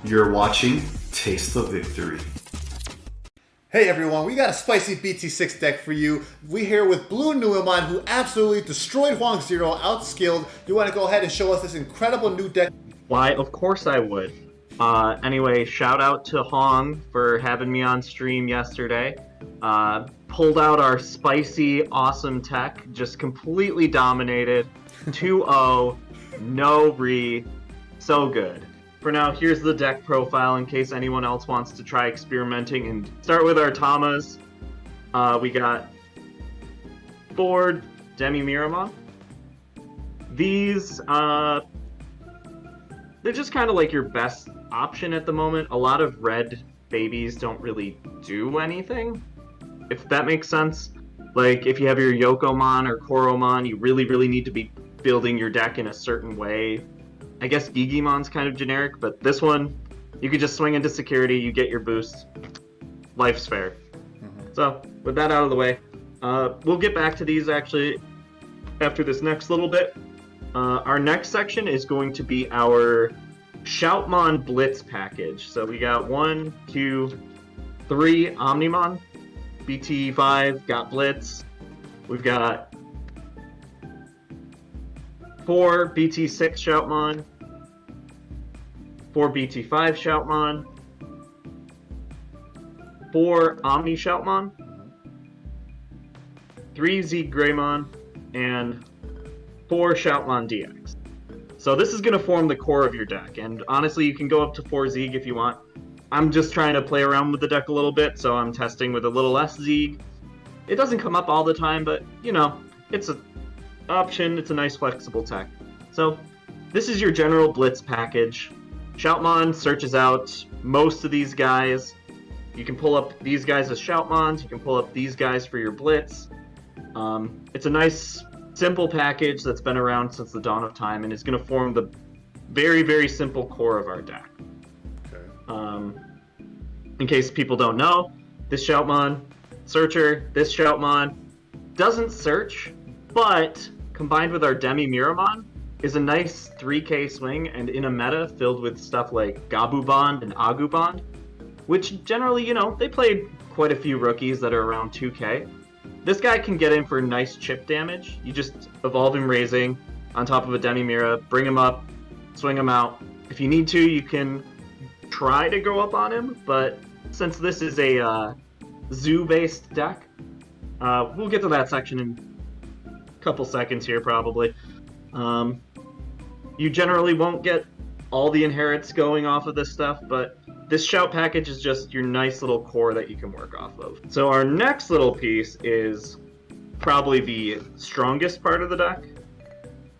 You're watching Taste the Victory. Hey everyone, we got a spicy BT6 deck for you. We're here with Blue Numemon, who absolutely destroyed Hoang Zero, outskilled. You want to go ahead and show us this incredible new deck? Why, of course I would. Anyway, shout out to Hoang for having me on stream yesterday. Pulled out our spicy, awesome tech, just completely dominated. 2-0, no re, so good. For now, here's the deck profile in case anyone else wants to try experimenting. And start with our Tamas. We got 4 DemiMeramon. These, they're just kind of like your best option at the moment. A lot of red babies don't really do anything, if that makes sense. Like, if you have your Yokomon or Koromon, you really need to be building your deck in a certain way. I guess Digimon's kind of generic, but this one, you could just swing into security, you get your boost. Life's fair. So, with that out of the way, we'll get back to these actually after this next little bit. Our next section is going to be our Shoutmon Blitz package. So we got 1, 2, 3 Omnimon BT5 got Blitz. We've got 4 BT6 Shoutmon, 4 BT5 Shoutmon, 4 OmniShoutmon, 3 ZeigGreymon, and 4 Shoutmon DX. So this is going to form the core of your deck, and honestly you can go up to 4 Zeig if you want. I'm just trying to play around with the deck a little bit, so I'm testing with a little less Zeig. It doesn't come up all the time, but you know, it's an option, it's a nice flexible tech. So this is your general Blitz package. Shoutmon searches out most of these guys. You can pull up these guys as Shoutmons, you can pull up these guys for your Blitz. It's a nice simple package that's been around since the dawn of time and is going to form the very simple core of our deck. Okay. In case people don't know, this Shoutmon searcher, this Shoutmon doesn't search, but combined with our DemiMeramon is a nice 3k swing, and in a meta filled with stuff like Gabu Bond and Agu Bond, which generally, you know, they played quite a few rookies that are around 2k. This guy can get in for nice chip damage. You just evolve him raising on top of a Demimera, bring him up, swing him out. If you need to, you can try to go up on him, but since this is a zoo-based deck, we'll get to that section in a couple seconds here probably. You generally won't get all the inherits going off of this stuff, but this shout package is just your nice little core that you can work off of. So our next little piece is probably the strongest part of the deck.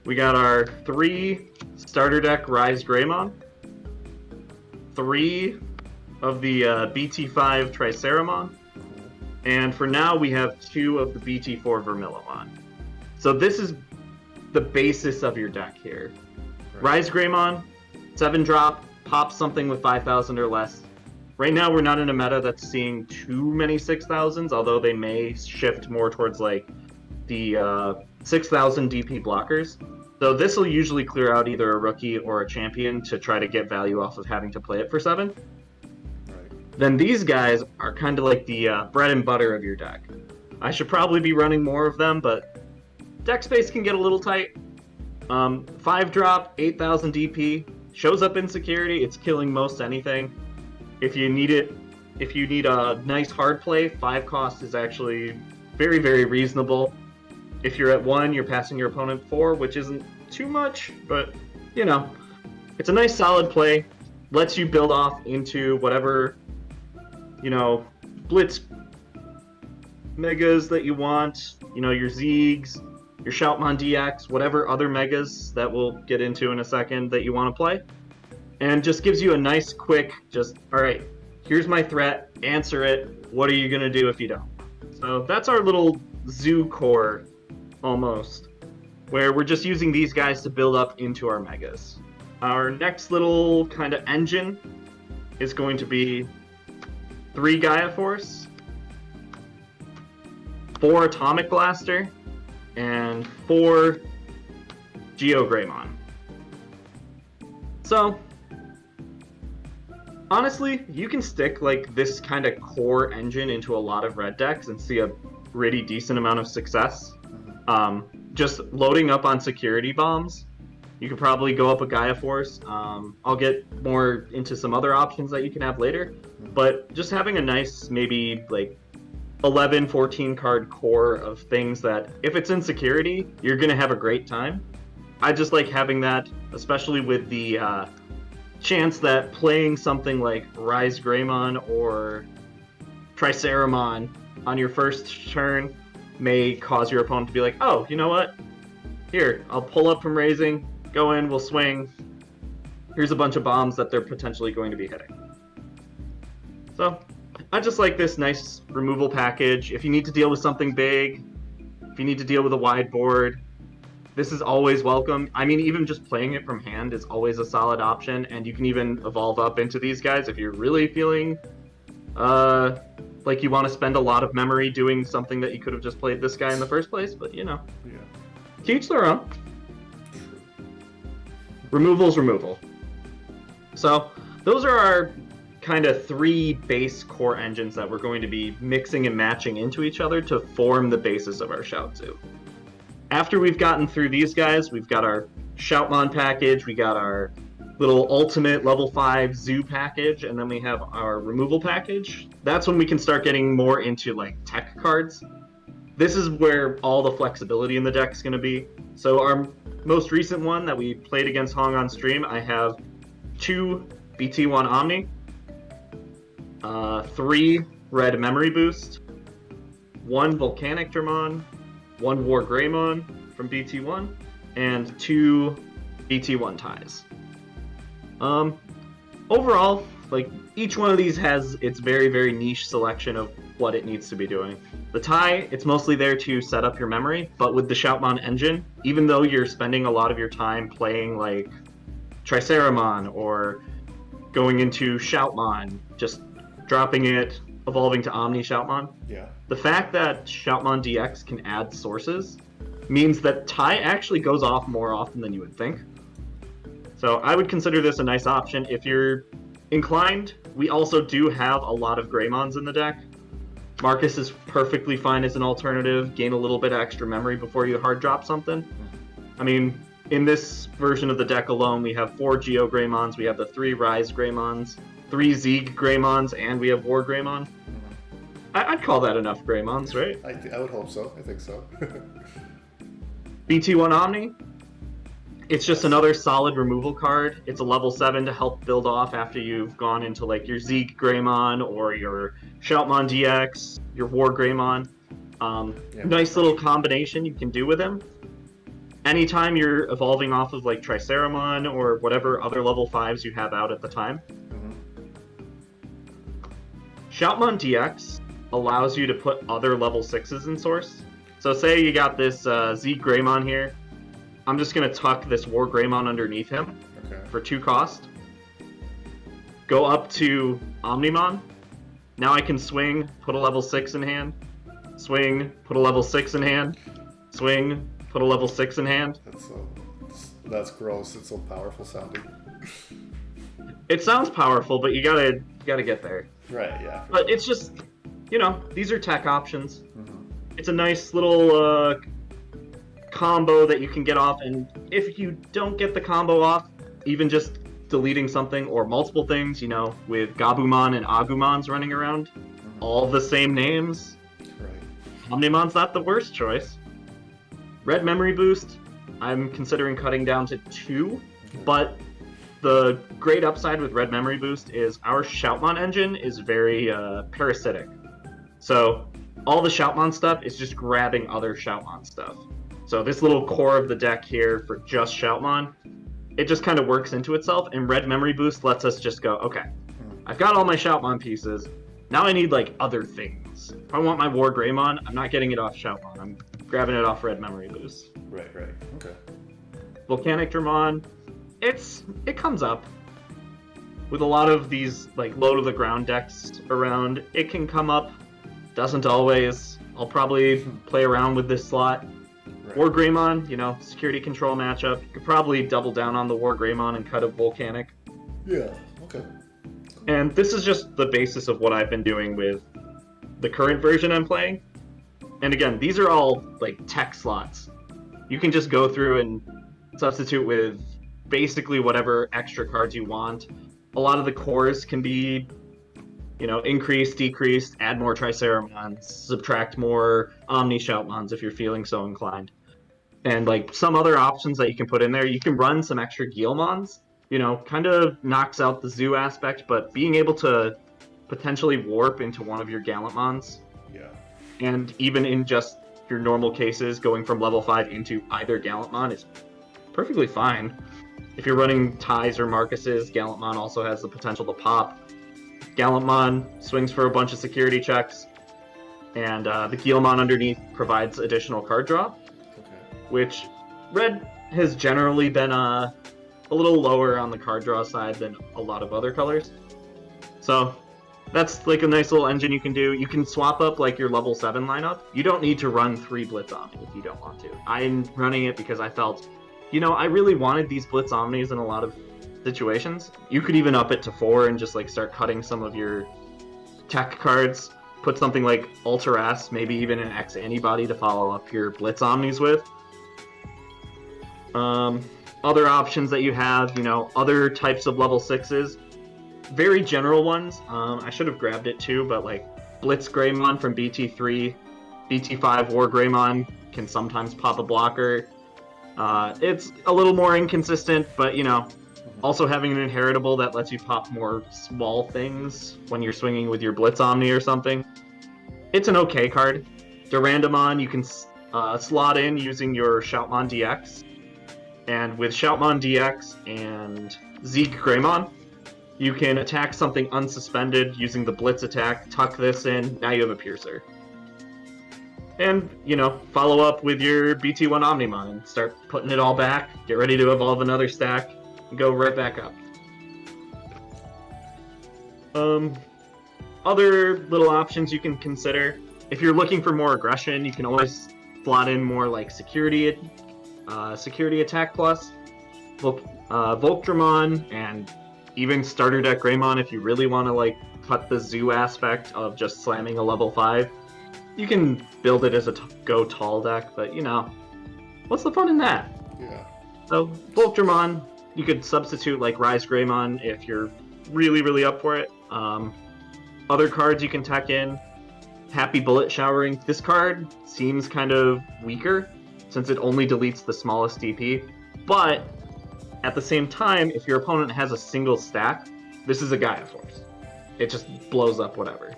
We got our 3 starter deck RizeGreymon, 3 of the BT5 Triceramon, and for now we have 2 of the BT4 Vermilimon. So this is the basis of your deck here. Right. RizeGreymon, 7-drop, pop something with 5,000 or less. Right now we're not in a meta that's seeing too many 6,000s, although they may shift more towards like the 6,000 DP blockers. So this will usually clear out either a rookie or a champion to try to get value off of having to play it for 7. Right. Then these guys are kind of like the bread and butter of your deck. I should probably be running more of them, but deck space can get a little tight. 5-drop, 8,000 DP, shows up in security, it's killing most anything. If you need a nice hard play, 5 cost is actually very reasonable. If you're at 1, you're passing your opponent 4, which isn't too much, but you know, it's a nice solid play. Lets you build off into whatever, you know, Blitz megas that you want, you know, your Zeigs, your Shoutmon DX, whatever other megas that we'll get into in a second that you want to play. And just gives you a nice quick, just, alright, here's my threat, answer it, what are you going to do if you don't? So that's our little zoo core, almost, where we're just using these guys to build up into our megas. Our next little kind of engine is going to be 3 Gaia Force, 4 Atomic Blaster, and 4 GeoGreymon. So, Honestly, you can stick like this kind of core engine into a lot of red decks and see a pretty decent amount of success. Just loading up on security bombs. You could probably go up a Gaia Force. I'll get more into some other options that you can have later. But just having a nice, maybe like 11, 14 card core of things that, if it's in security, you're going to have a great time. I just like having that, especially with the chance that playing something like RizeGreymon or Triceramon on your first turn may cause your opponent to be like, oh, you know what? Here, I'll pull up from raising, go in, we'll swing. Here's a bunch of bombs that they're potentially going to be hitting. So, I just like this nice removal package. If you need to deal with something big, if you need to deal with a wide board, this is always welcome. I mean, even just playing it from hand is always a solid option, and you can even evolve up into these guys if you're really feeling like you want to spend a lot of memory doing something that you could have just played this guy in the first place, but you know. Yeah. To each their own. Removal's removal. So, those are our kind of 3 base core engines that we're going to be mixing and matching into each other to form the basis of our Shout Zoo. After we've gotten through these guys, we've got our Shoutmon package, we got our little ultimate level 5 zoo package, and then we have our removal package. That's when we can start getting more into like tech cards. This is where all the flexibility in the deck is going to be. So our most recent one that we played against Hoang on stream, I have 2 BT1 Omni, 3 red memory boost, 1 Volcanicdramon, 1 WarGreymon from BT1, and 2 BT1 ties. Overall, like, each one of these has its very, very niche selection of what it needs to be doing. The tie, it's mostly there to set up your memory, but with the Shoutmon engine, even though you're spending a lot of your time playing, like, Triceramon or going into Shoutmon, just dropping it, evolving to OmniShoutmon. Yeah. The fact that Shoutmon DX can add sources means that Tai actually goes off more often than you would think. So I would consider this a nice option if you're inclined. We also do have a lot of Greymons in the deck. Marcus is perfectly fine as an alternative. Gain a little bit of extra memory before you hard drop something. I mean, in this version of the deck alone, we have 4 GeoGreymons, we have the 3 RizeGreymons, 3 ZeigGreymons, and we have WarGreymon. I'd call that enough Greymons, right? I would hope so. I think so. BT1 Omni, it's just another solid removal card. It's a level 7 to help build off after you've gone into like your ZeigGreymon or your Shoutmon DX, your WarGreymon. Nice little combination you can do with him. Anytime you're evolving off of like Triceramon or whatever other level 5s you have out at the time. Shoutmon DX allows you to put other level 6s in source. So say you got this ZeigGreymon here. I'm just going to tuck this WarGreymon underneath him for 2 cost. Go up to Omnimon. Now I can swing, put a level 6 in hand. Swing, put a level 6 in hand. Swing, put a level 6 in hand. That's gross. It's so powerful sounding. It sounds powerful, but you gotta get there. Right, yeah. But it's just, you know, these are tech options. It's a nice little combo that you can get off, and if you don't get the combo off, even just deleting something or multiple things, you know, with Gabumon and Agumons running around, all the same names, Omnimon's not the worst choice. Red memory boost, I'm considering cutting down to 2, but the great upside with red memory boost is our Shoutmon engine is very parasitic. So all the Shoutmon stuff is just grabbing other Shoutmon stuff. So this little core of the deck here for just Shoutmon, it just kind of works into itself, and red memory boost lets us just go, okay, I've got all my Shoutmon pieces, now I need like other things. If I want my WarGreymon, I'm not getting it off Shoutmon, I'm grabbing it off red memory boost. Right, okay. Volcanicdramon, it comes up. With a lot of these like low to the ground decks around, it can come up, doesn't always. I'll probably play around with this slot. WarGreymon, you know, security control matchup. You could probably double down on the WarGreymon and cut a Volcanic. Yeah, okay. And this is just the basis of what I've been doing with the current version I'm playing. And again, these are all like tech slots. You can just go through and substitute with basically whatever extra cards you want. A lot of the cores can be, you know, increased, decreased, add more Triceramons, subtract more OmniShoutmons if you're feeling so inclined. And like some other options that you can put in there, you can run some extra Guilmons, you know, kind of knocks out the zoo aspect, but being able to potentially warp into one of your Gallantmons, and even in just your normal cases, going from level 5 into either Gallantmon is perfectly fine. If you're running Tais or Marcuses, Gallantmon also has the potential to pop. Gallantmon swings for a bunch of security checks, and the Guilmon underneath provides additional card draw, which Red has generally been a little lower on the card draw side than a lot of other colors. So that's like a nice little engine you can do. You can swap up like your level 7 lineup. You don't need to run 3 Blitz Omni if you don't want to. I'm running it because I felt, you know, I really wanted these Blitz Omnis in a lot of situations. You could even up it to 4 and just like start cutting some of your tech cards. Put something like Ultra S, maybe even an X Antibody to follow up your Blitz Omnis with. Other options that you have, you know, other types of level 6s. Very general ones. I should have grabbed it too, but like BlitzGreymon from BT3, BT5 WarGreymon can sometimes pop a blocker. It's a little more inconsistent, but you know, also having an inheritable that lets you pop more small things when you're swinging with your Blitz Omni or something. It's an okay card. Durandamon you can slot in using your Shoutmon DX. And with Shoutmon DX and ZeigGreymon, you can attack something unsuspended using the Blitz attack, tuck this in, now you have a Piercer. And, you know, follow up with your BT1 Omnimon and start putting it all back, get ready to evolve another stack, and go right back up. Other little options you can consider. If you're looking for more aggression, you can always slot in more like security attack plus, Volcanicdramon, and even starter deck Greymon if you really want to like cut the zoo aspect of just slamming a level 5. You can build it as a go tall deck, but you know, what's the fun in that? Yeah. So Volcanicdramon, you could substitute like RizeGreymon if you're really up for it. Other cards you can tech in, Happy Bullet Showering. This card seems kind of weaker since it only deletes the smallest DP, but at the same time, if your opponent has a single stack, this is a Gaia Force. It just blows up whatever.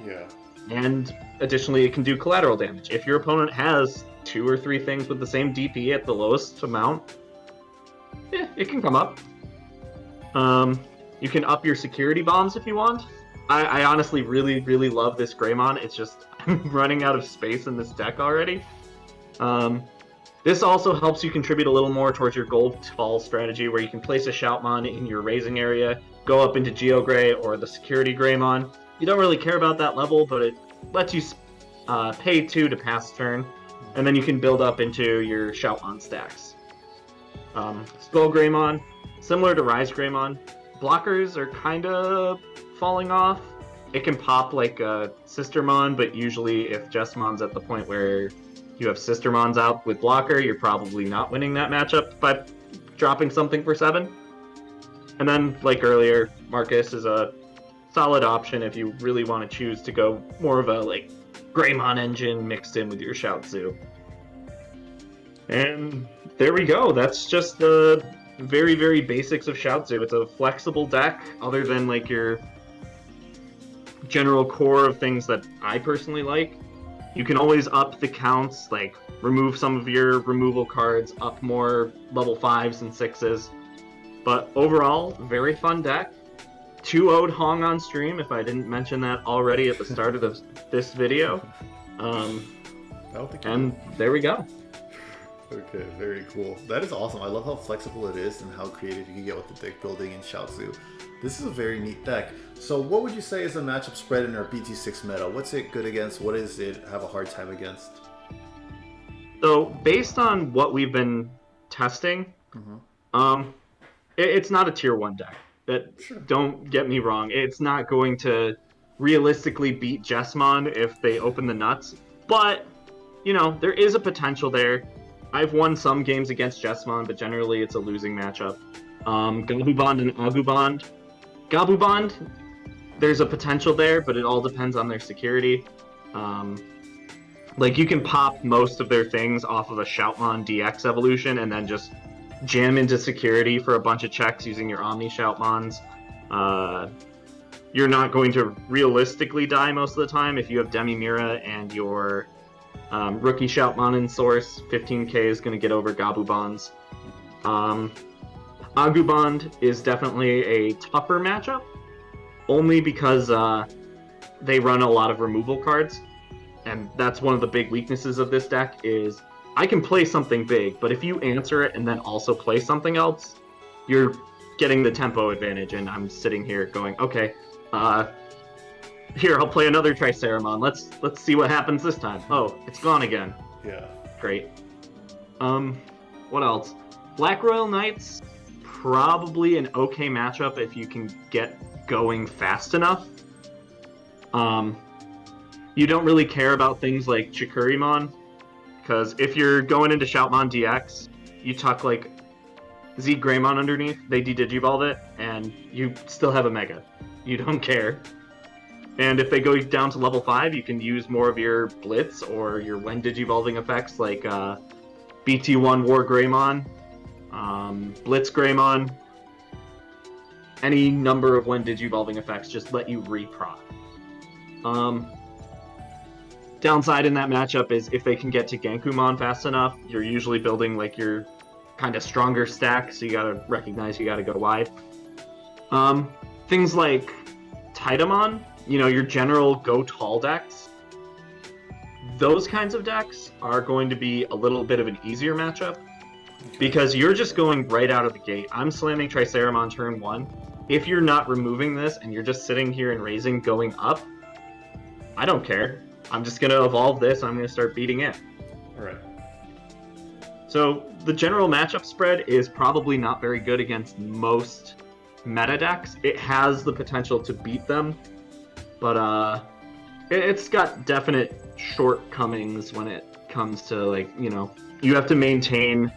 Yeah. And additionally, it can do collateral damage. If your opponent has 2 or 3 things with the same DP at the lowest amount, it can come up. You can up your security bombs if you want. I honestly really love this Greymon. It's just I'm running out of space in this deck already. This also helps you contribute a little more towards your gold fall strategy, where you can place a Shoutmon in your raising area, go up into GeoGrey or the security Greymon. You don't really care about that level, but it lets you pay 2 to pass turn, and then you can build up into your Shoutmon stacks. ZeigGreymon, similar to RizeGreymon, blockers are kind of falling off. It can pop like a Sistermon, but usually if Jesmon's at the point where you have Sistermons out with blocker, you're probably not winning that matchup by dropping something for 7. And then, like earlier, Marcus is a solid option if you really want to choose to go more of a like Greymon engine mixed in with your Shout Zoo. And there we go. That's just the very basics of Shout Zoo. It's a flexible deck, other than like your general core of things that I personally like. You can always up the counts, like remove some of your removal cards, up more level 5s and 6s. But overall, very fun deck. 2-0'd Hoang on stream, if I didn't mention that already at the start of this video. And there we go. Okay, very cool. That is awesome. I love how flexible it is and how creative you can get with the deck building in Shout Zoo. This is a very neat deck. So what would you say is the matchup spread in our BT6 meta? What's it good against? What does it have a hard time against? So based on what we've been testing, it's not a tier 1 deck. Don't get me wrong. It's not going to realistically beat Jessmon if they open the nuts. But, you know, there is a potential there. I've won some games against Jessmon, but generally it's a losing matchup. Gabubond and Agubond. Gabubond, there's a potential there, but it all depends on their security. Like, you can pop most of their things off of a Shoutmon DX evolution and then just jam into security for a bunch of checks using your OmniShoutmons. You're not going to realistically die most of the time if you have DemiMeramon and your rookie Shoutmon in source. 15k is going to get over Gabubonds. Agubond is definitely a tougher matchup, only because they run a lot of removal cards, and that's one of the big weaknesses of this deck is I can play something big, but if you answer it and then also play something else, you're getting the tempo advantage, and I'm sitting here going, okay, here, I'll play another Triceramon. Let's see what happens this time. Oh, it's gone again. Yeah. Great. What else? Black Royal Knights, probably an okay matchup if you can get going fast enough. You don't really care about things like Chikurimon, because if you're going into Shoutmon DX, you tuck like ZeigGreymon underneath, they de-digivolve it, and you still have a Mega. You don't care. And if they go down to level 5, you can use more of your Blitz or your when digivolving effects like BT1 WarGreymon, BlitzGreymon. Any number of when digivolving effects just let you reprod. Downside in that matchup is if they can get to Gankumon fast enough, you're usually building like your kind of stronger stack, so you gotta recognize you gotta go wide. Things like Titamon, you know, your general go tall decks, those kinds of decks are going to be a little bit of an easier matchup because you're just going right out of the gate. I'm slamming Triceramon turn 1. If you're not removing this and you're just sitting here and raising going up, I don't care. I'm just going to evolve this, and I'm going to start beating it. All right. So the general matchup spread is probably not very good against most meta decks. It has the potential to beat them, but it's got definite shortcomings when it comes to, like, you know, you have to maintain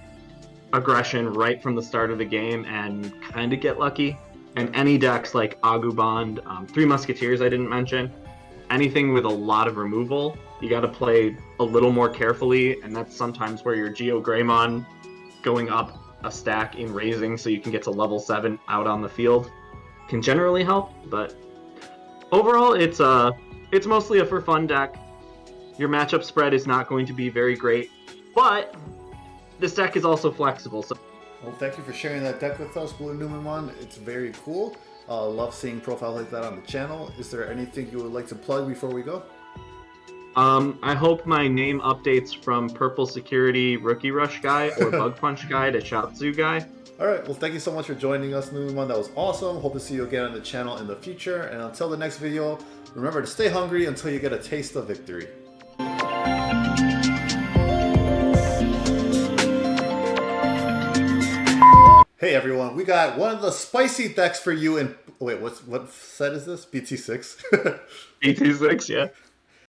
aggression right from the start of the game and kind of get lucky. And any decks like Agubond, Three Musketeers I didn't mention, anything with a lot of removal, you got to play a little more carefully, and that's sometimes where your GeoGreymon going up a stack in raising so you can get to level 7 out on the field can generally help, but overall it's mostly a for fun deck. Your matchup spread is not going to be very great, but this deck is also flexible. So, well, thank you for sharing that deck with us, BlueNumemon. It's very cool. Love seeing profiles like that on the channel. Is there anything you would like to plug before we go? I hope my name updates from Purple Security Rookie Rush guy or Bug Punch guy to Shoutzu guy. All right. Well, thank you so much for joining us, Numemon. That was awesome. Hope to see you again on the channel in the future. And until the next video, remember to stay hungry until you get a taste of victory. Hey everyone, we got one of the spicy decks for you in... Wait, what set is this? BT6? BT6, yeah.